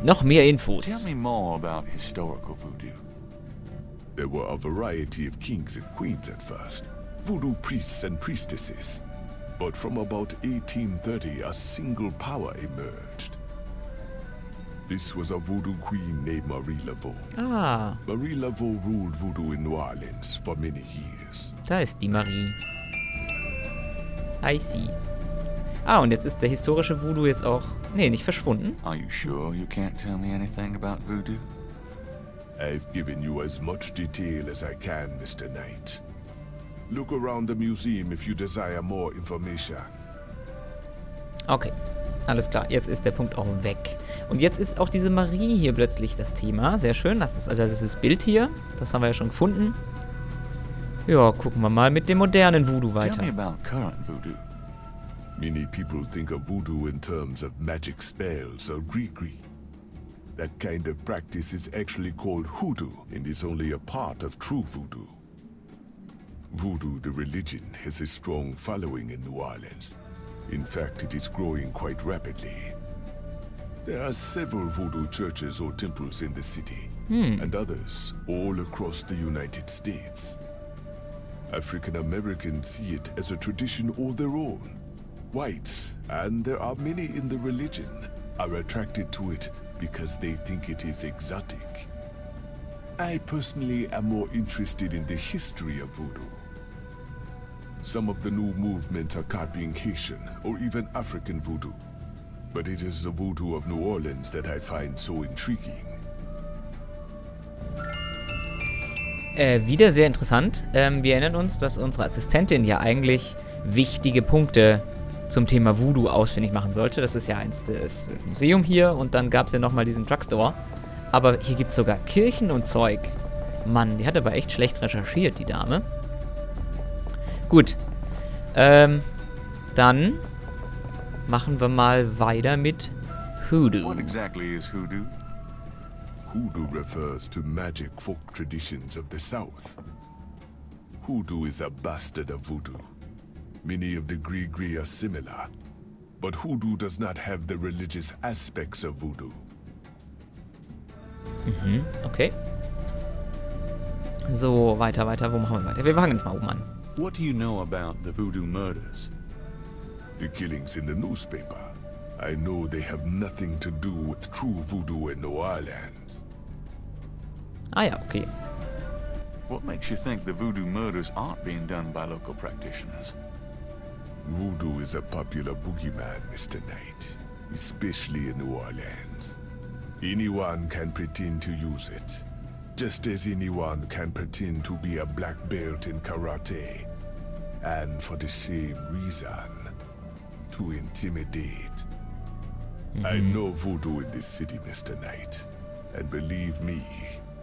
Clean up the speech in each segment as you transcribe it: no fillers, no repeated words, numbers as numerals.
Noch mehr Infos. Tell me more about historical voodoo. There were a variety of kings and queens at first, voodoo priests and priestesses. But from about 1830, a single power emerged. This was a voodoo queen named Marie Laveau. Ah, Marie Laveau ruled voodoo in New Orleans for many years. da ist die Marie. I see. Ah, und jetzt ist der historische Voodoo jetzt auch... Nee, nicht verschwunden. Are you sure you can't tell me anything about voodoo? I've given you as much detail as I can, Mr. Knight. Look around the museum if you desire more information. Okay, alles klar. Jetzt ist der Punkt auch weg. Und jetzt ist auch diese Marie hier plötzlich das Thema. Sehr schön. Das ist das Bild hier. Das haben wir ja schon gefunden. Ja, gucken wir mal mit dem modernen Voodoo Tell weiter. me about current voodoo. Many people think of voodoo in terms of magic spells or gree-gree. That kind of practice is actually called hoodoo and is only a part of true voodoo. Voodoo, the religion, has a strong following in New Orleans. In fact, it is growing quite rapidly. There are several voodoo churches or temples in the city, and others all across the United States. African Americans see it as a tradition all their own. Whites, and there are many in the religion, are attracted to it because they think it is exotic. I personally am more interested in the history of voodoo. Some of the new movements are copying Haitian or even African voodoo, but it is the voodoo of New Orleans that I find so intriguing. Wieder sehr interessant. Wir erinnern uns, dass unsere Assistentin ja eigentlich wichtige Punkte zum Thema Voodoo ausfindig machen sollte. Das ist ja das Museum hier und dann gab es ja nochmal diesen Drugstore. Aber hier gibt es sogar Kirchen und Zeug. Mann, die hat aber echt schlecht recherchiert, die Dame. Gut. Dann machen wir mal weiter mit Hoodoo. What exactly is hoodoo? Hoodoo refers to magic folk traditions of the South. Hoodoo is a bastard of voodoo. Many of the gree-gree are similar, but hoodoo does not have the religious aspects of voodoo. Okay. So, weiter. Wo machen wir weiter? Wir fangen jetzt mal oben an. What do you know about the voodoo murders? The killings in the newspaper. I know they have nothing to do with true voodoo in New Orleans. Ah ja, okay. What makes you think the voodoo murders aren't being done by local practitioners? Voodoo is a popular boogeyman, Mr. Knight, especially in New Orleans. Anyone can pretend to use it, just as anyone can pretend to be a black belt in karate, and for the same reason, to intimidate. I know voodoo in this city, Mr. Knight, and believe me,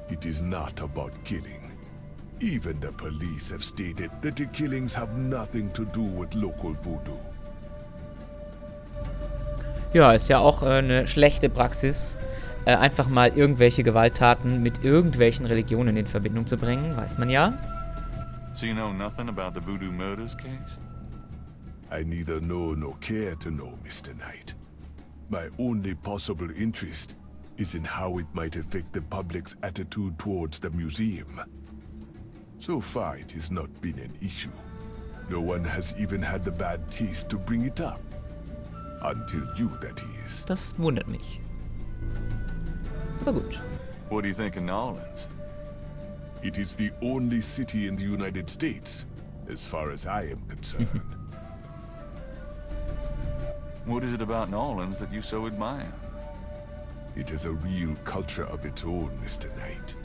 it is not about killing. Even the police have stated that the killings have nothing to do with local voodoo. Ja, ist ja auch eine schlechte Praxis, einfach mal irgendwelche Gewalttaten mit irgendwelchen Religionen in Verbindung zu bringen, weiß man ja. So you know nothing about the voodoo murders case? I neither know nor care to know, Mr. Knight. My only possible interest is in how it might affect the public's attitude towards the museum. So far, it has not been an issue. No one has even had the bad taste to bring it up. Until you, that is. Das wundert mich. Aber gut. What do you think of New Orleans? It is the only city in the United States, as far as I am concerned. What is it about New Orleans that you so admire? It has a real culture of its own, Mr. Knight.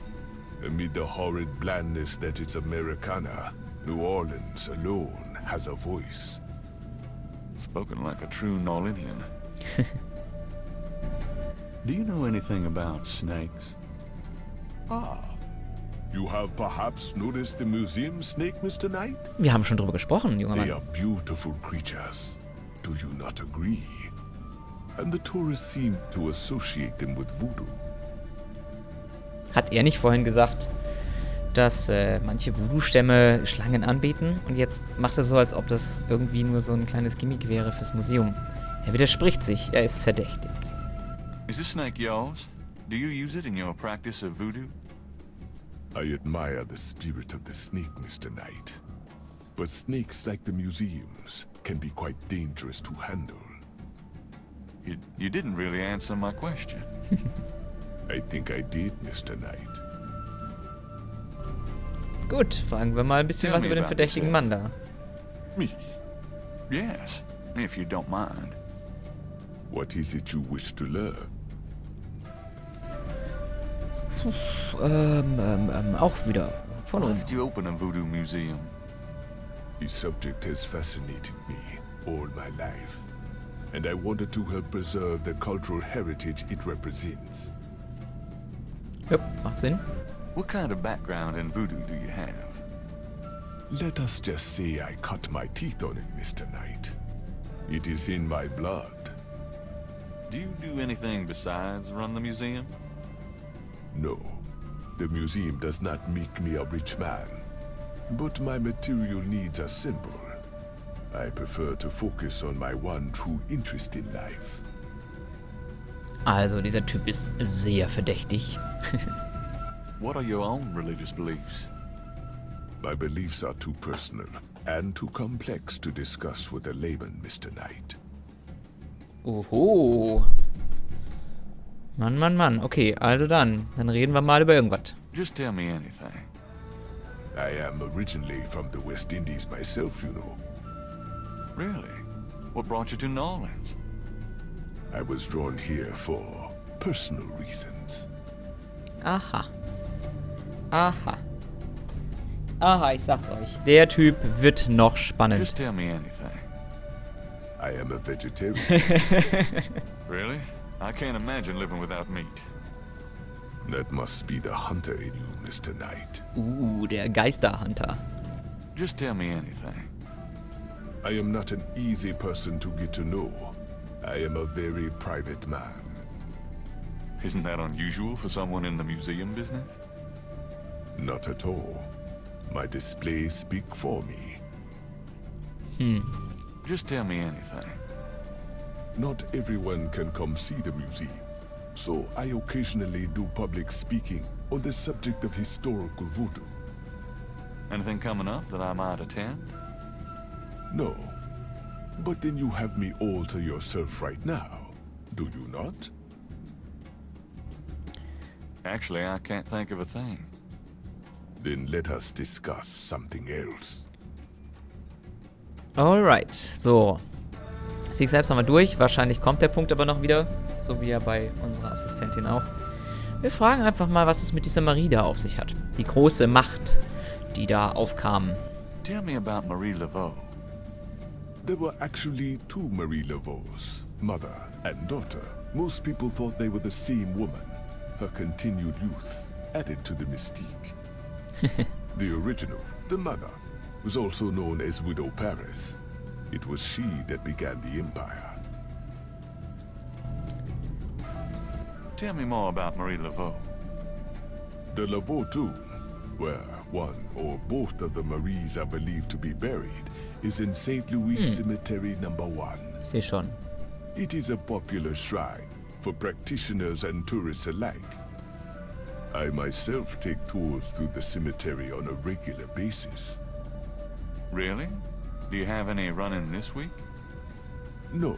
Amid the horrid blandness that is Americana, New Orleans alone has a voice. Spoken like a true New Orleanian. Do you know anything about snakes? Ah, you have perhaps noticed the museum snake, Mr. Knight? Wir haben schon drüber gesprochen, junger They Mann. are beautiful creatures. Do you not agree? And the tourists seem to associate them with voodoo. Hat er nicht vorhin gesagt, dass manche Voodoo-Stämme Schlangen anbeten? Und jetzt macht er so, als ob das irgendwie nur so ein kleines Gimmick wäre fürs Museum. Er widerspricht sich, er ist verdächtig. Is this snake yours? Do you use it in your practice of voodoo? I admire the spirit of the snake, Mr. Knight. But snakes, like the museums, can be quite dangerous to handle. You didn't really answer my question. I think I did, Mr. Knight. Gut, fragen wir mal ein bisschen was über den verdächtigen Mann da. Me? Yes, if you don't mind. What is it you wish to learn? Auch wieder von Why uns. did you open a voodoo museum? The subject has fascinated me all my life, and I wanted to help preserve the cultural heritage it represents. Ja, macht Sinn. What kind of background in voodoo do you have? Let us just say I cut my teeth on it, Mr. Knight. It is in my blood. Do you do anything besides run the museum? No, the museum does not make me a rich man, but my material needs are simple. I prefer to focus on my one true interest in life. Also, dieser Typ ist sehr verdächtig. What are your own religious beliefs? My beliefs are too personal and too complex to discuss with a layman, Mr. Knight. Oho. Mann, Mann, Mann. Okay, also dann reden wir mal über irgendwas. Just tell me anything. I am originally from the West Indies myself, you know. Really? What brought you to New Orleans? I was drawn here for personal reasons. Aha. Aha. Aha, ich sag's euch. Der Typ wird noch spannend. Just tell me anything. I am a vegetarian. Really? I can't imagine living without meat. That must be the hunter in you, Mr. Knight. Der Geisterhunter. Just tell me anything. I am not an easy person to get to know. I am a very private man. Isn't that unusual for someone in the museum business? Not at all. My displays speak for me. Just tell me anything. Not everyone can come see the museum, so I occasionally do public speaking on the subject of historical voodoo. Anything coming up that I might attend? No, but then you have me all to yourself right now, do you not? Actually, I can't think of a thing. Then let us discuss something else. Alright, so. Sieg selbst haben wir durch. Wahrscheinlich kommt der Punkt aber noch wieder. So wie ja bei unserer Assistentin auch. Wir fragen einfach mal, was es mit dieser Marie da auf sich hat. Die große Macht, die da aufkam. Tell me about Marie Laveau. There were actually two Marie Laveaux, mother and daughter. Most people thought they were the same woman. Her continued youth added to the mystique. The original, the mother, was also known as Widow Paris. It was she that began the empire. Tell me more about Marie Laveau. The Laveau tomb, where one or both of the Maries are believed to be buried, is in St. Louis Cemetery No. 1. Ich sehe schon. It is a popular shrine for practitioners and tourists alike. I myself take tours through the cemetery on a regular basis. Really? Do you have any running this week? No,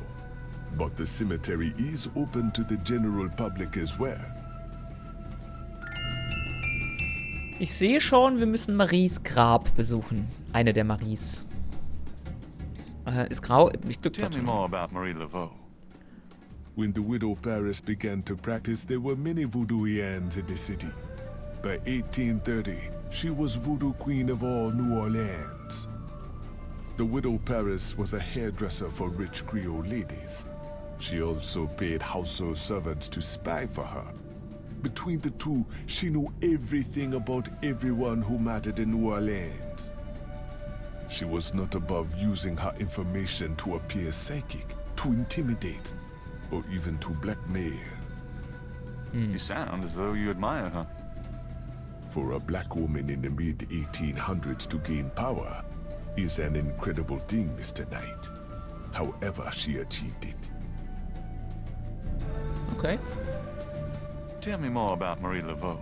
but the cemetery is open to the general public as well. Ich sehe schon, wir müssen Maries Grab besuchen. Eine der Maries. Ist grau. Ich Glück Tell me more about Marie Laveau. When the widow Paris began to practice, there were many voodooians in the city. By 1830, she was voodoo queen of all New Orleans. The widow Paris was a hairdresser for rich Creole ladies. She also paid household servants to spy for her. Between the two, she knew everything about everyone who mattered in New Orleans. She was not above using her information to appear psychic, to intimidate, or even to blackmail. You sound as though you admire her. For a black woman in the mid-1800s to gain power is an incredible thing, Mr. Knight. However she achieved it. Okay. Tell me more about Marie Laveau.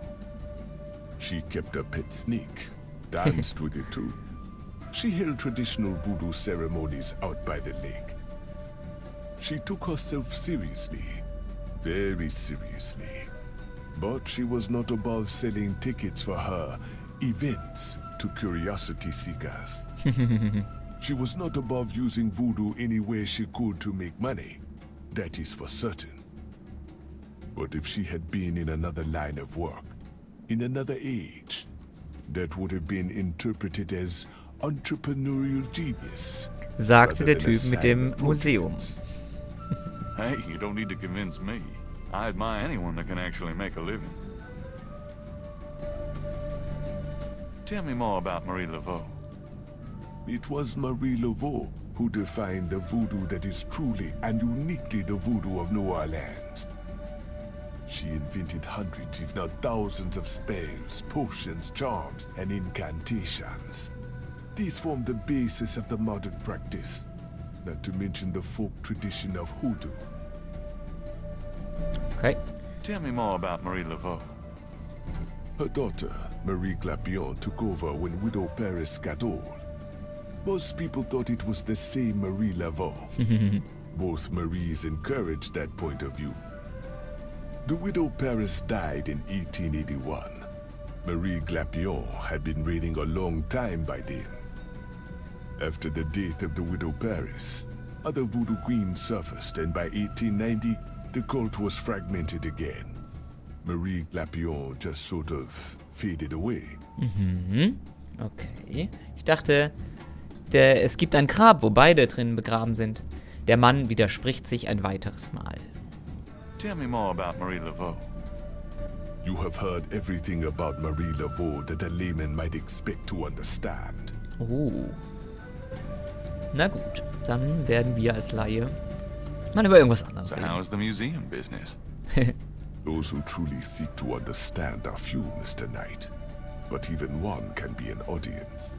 She kept a pet snake, danced with it too. She held traditional voodoo ceremonies out by the lake. She took herself seriously, very seriously. But she was not above selling tickets for her events to curiosity seekers. She was not above using voodoo any way she could to make money. That is for certain. But if she had been in another line of work, in another age, that would have been interpreted as entrepreneurial genius. Sagte der Typ mit dem Museum. Hey, you don't need to convince me. I admire anyone that can actually make a living. Tell me more about Marie Laveau. It was Marie Laveau who defined the voodoo that is truly and uniquely the voodoo of New Orleans. She invented hundreds, if not thousands, of spells, potions, charms, and incantations. These form the basis of the modern practice, not to mention the folk tradition of hoodoo. Okay. Tell me more about Marie Laveau. Her daughter, Marie Glapion, took over when Widow Paris got old. Most people thought it was the same Marie Laveau. Both Maries encouraged that point of view. The Widow Paris died in 1881. Marie Glapion had been reigning a long time by then. After the death of the Widow Paris, other voodoo queens surfaced, and by 1890, the cult was fragmented again. Marie Glapion just sort of faded away. Okay. Ich dachte, es gibt ein Grab, wo beide drin begraben sind. Der Mann widerspricht sich ein weiteres Mal. Tell me more about Marie Laveau. You have heard everything about Marie Laveau that a layman might expect to understand. Oh. Na gut, dann werden wir als Laie mal über irgendwas anderes So reden. how's the museum business? Those who truly seek to understand are few, Mr. Knight. But even one can be an audience.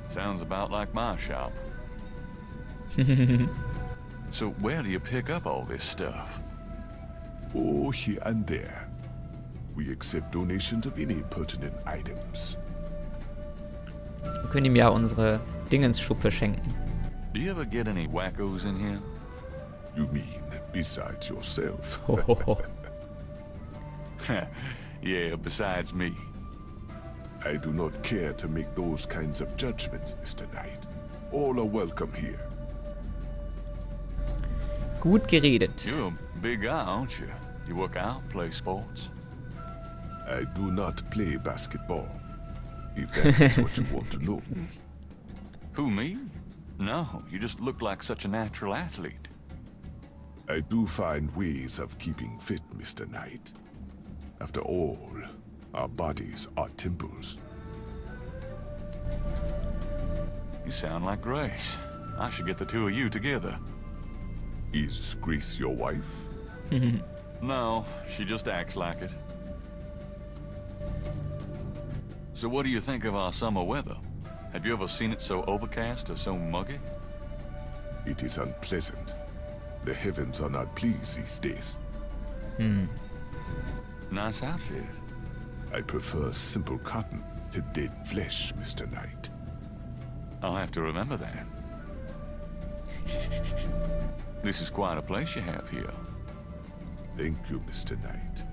Sounds about like my shop. So where do you pick up all this stuff? Oh, here and there. We accept donations of any pertinent items. Wir können ihm ja unsere Dingensschuppe schenken. Do you ever get any wackos in here? You mean besides yourself? Yeah, besides me. I do not care to make those kinds of judgments, Mr. Knight. All are welcome here. Gut geredet. You're a big guy, aren't you? You work out, play sports? I do not play basketball, if that is what you want to know. Who, me? No, you just look like such a natural athlete. I do find ways of keeping fit, Mr. Knight. After all, our bodies are temples. You sound like Grace. I should get the two of you together. Is Grace your wife? No, she just acts like it. So what do you think of our summer weather? Have you ever seen it so overcast or so muggy? It is unpleasant. The heavens are not pleased these days. Nice outfit. I prefer simple cotton to dead flesh, Mr. Knight. I'll have to remember that. This is quite a place you have here. Thank you, Mr. Knight.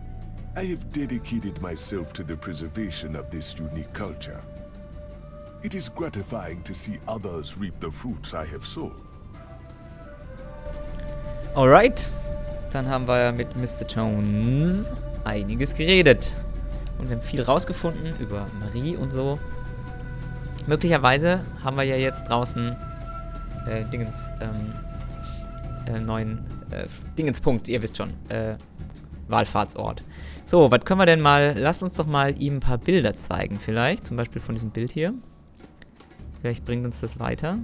I have dedicated myself to the preservation of this unique culture. It is gratifying to see others reap the fruits I have sown. Alright, dann haben wir mit Mr. Jones einiges geredet. Und wir haben viel rausgefunden über Marie und so. Möglicherweise haben wir ja jetzt draußen neuen Dingenspunkt, ihr wisst schon, Wallfahrtsort. So, was können wir denn mal, lasst uns doch mal ihm ein paar Bilder zeigen vielleicht, zum Beispiel von diesem Bild hier. Vielleicht bringt uns das weiter.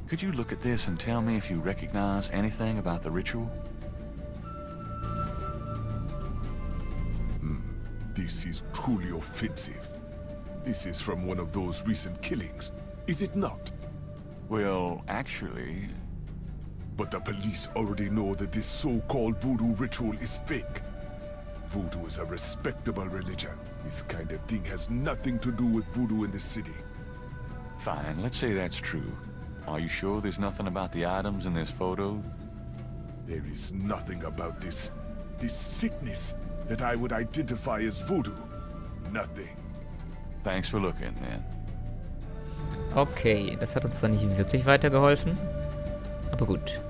Could you look at this and tell me if you recognize anything about the ritual? This is truly offensive. This is from one of those recent killings, is it not? Well, actually, But the police already know that this so-called voodoo ritual is fake. Voodoo is a respectable religion. This kind of thing has nothing to do with voodoo in the city. Fine, let's say that's true. Are you sure there's nothing about the items in this photo? There is nothing about this sickness that I would identify as voodoo. Nothing. Thanks for looking, man. Okay, das hat uns dann nicht wirklich weitergeholfen. Aber gut.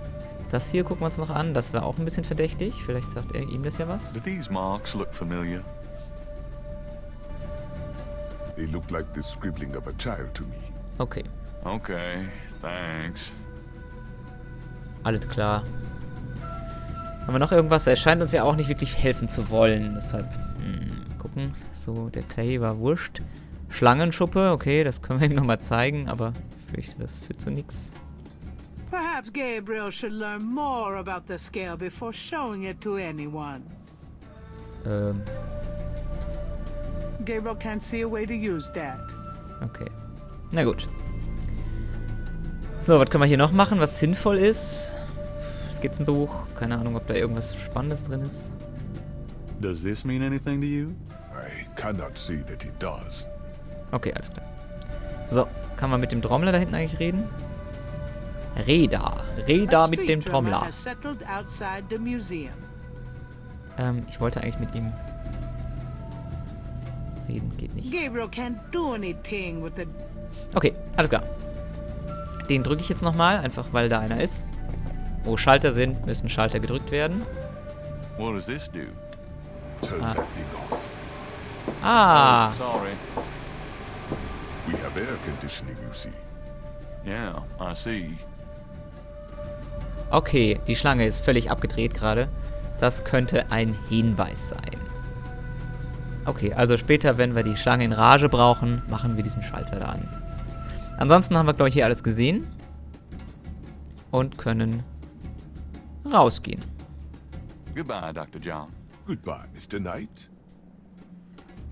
Das hier gucken wir uns noch an. Das war auch ein bisschen verdächtig. Vielleicht sagt er ihm das ja was. Do these marks look familiar? They look like the scribbling of a child to me. Okay, Okay, thanks. alles klar. Haben wir noch irgendwas? Er scheint uns ja auch nicht wirklich helfen zu wollen. Deshalb, gucken. So, der Clay war wurscht. Schlangenschuppe, okay, das können wir ihm nochmal zeigen, aber ich fürchte, das führt zu nichts. Perhaps Gabriel should learn more about the scale before showing it to anyone. Gabriel can't see a way to use that. Okay. Na gut. So, was können wir hier noch machen, was sinnvoll ist? Skizzenbuch. Keine Ahnung, ob da irgendwas Spannendes drin ist. Does this mean anything to you? I cannot say that it does. Okay, alles klar. So, kann man mit dem Trommler da hinten eigentlich reden? Reda mit dem Trommler. Has settled outside the museum. Ich wollte eigentlich mit ihm reden, geht nicht. Gabriel can't do anything with the... Okay, alles klar. Den drücke ich jetzt nochmal, einfach weil da einer ist. Wo Schalter sind, müssen Schalter gedrückt werden. What does this do? Turn that thing off. Ah, Oh, sorry. We have air conditioning, you see. Yeah, I see. okay, die Schlange ist völlig abgedreht gerade. Das könnte ein Hinweis sein. Okay, also später, wenn wir die Schlange in Rage brauchen, machen wir diesen Schalter da an. Ansonsten haben wir, glaube ich, hier alles gesehen. Und können rausgehen. Goodbye, Dr. John. Goodbye, Mr. Knight.